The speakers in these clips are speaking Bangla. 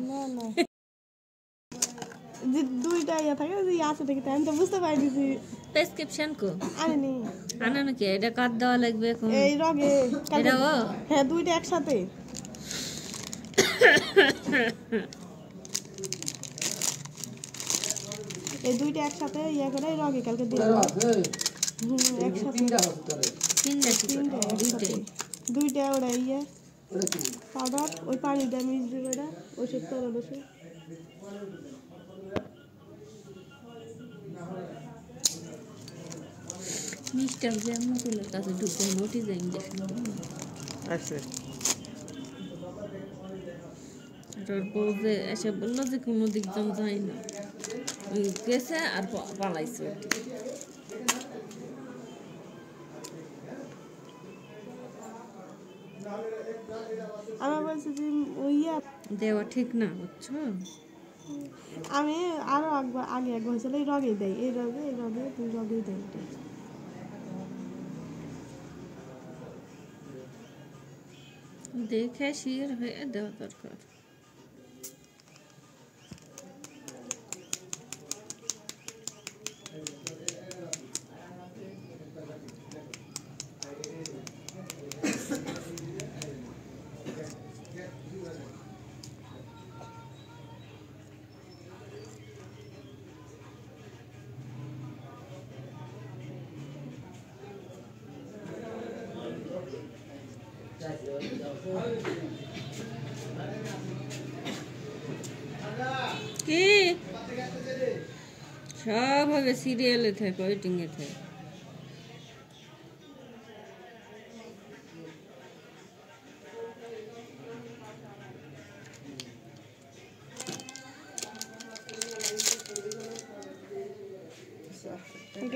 না না যে দুইটা ইয়া থাকে যে আছে দেখি আমি তো বুঝতে পারি দিছি প্রেসক্রিপশন কো আনেনি আনানো কি এটা কাট দেওয়া লাগবে এখন এই রগে এটা ও হ্যাঁ দুইটা একসাথে এই দুইটা একসাথে ইয়া করে রগে কালকে দিয়ে একসাথে দুইটা ওরা ইয়া পাউডার ওই পানি দিয়ে মিক্স দিবে ওটা ওষুধ তরল ওষুধ মিস্টার যে মুকুলের কাছে ঢুকে নোটিস ইঞ্জেকশন আছে তোর বউ যে এসে বললো যে কোনো দিক জম যায় না গেছে আর পালাইছে আমার বলছে যে ওই দেওয়া ঠিক না বুঝছো আমি আরো আগে একবার হয়েছিল এই রগে দেয় এই রগে দুই রগেই দেয় দেখে শির হয়ে দেওয়া দরকার কি সব হবে সিরিয়ালে থাকে ওয়েটিংয়ে থাকে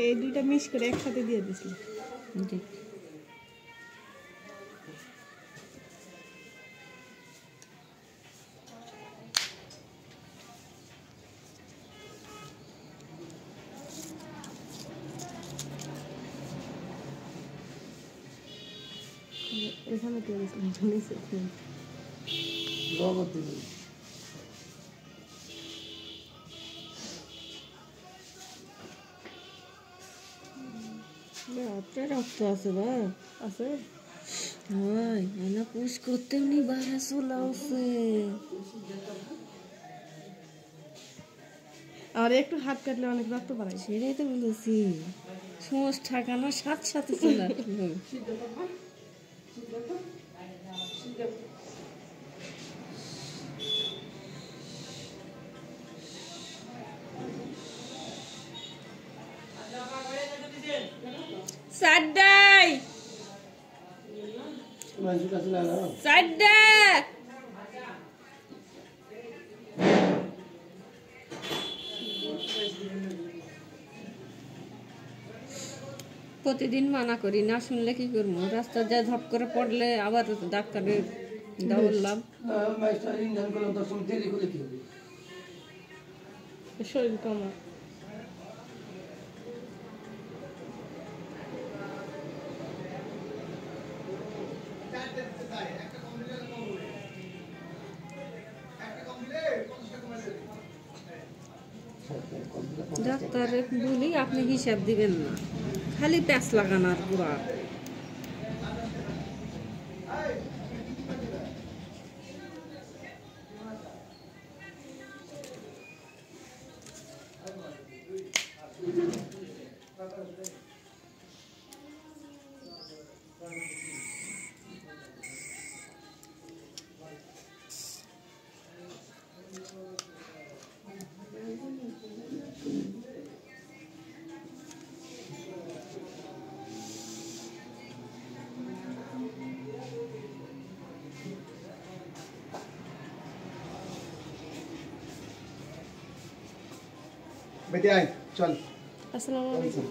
এই দুইটা মিক্স করে একসাথে দিয়ে দিছি এখানে দিয়ে দিছিলাম নিচে রক্ত আছে বা আছে হয় না পুশ করতে নি বাড়া চলে আছে আর একটু হাত কাটলে অনেক রক্ত বাড়ায় সেটাই তো বলেছি সমস্ত ঠাকানোর সাথে সাথে চলে আসলো সাড্ডাই সাড্ডা প্রতিদিন মানা করি না শুনলে কি করবো রাস্তা যা ঝপ করে পড়লে আবার ডাক্তারের দৌড়লাম শরীর কমা ডাক্তার বলি আপনি হিসাব দিবেন না খালি প্যাঁচ লাগানোর পুরা बेटे आए चल अस्सलाम वालेकुम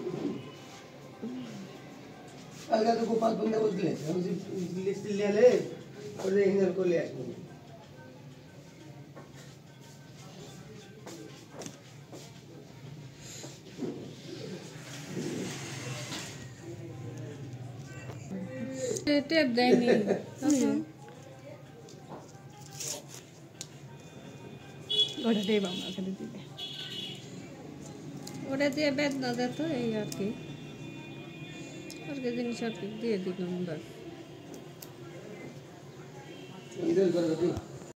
अलगा तो गोपाल बंदा बोल ले हम लिस्ट ले ले और इंजन को ले आए टेप देनी ওটাতেই বাবা খেতে দিবে ওটা দিয়ে বেদনা দিত এই আর কি জিনিস আর কি দিয়ে দিলাম ব্যাস ইধর করে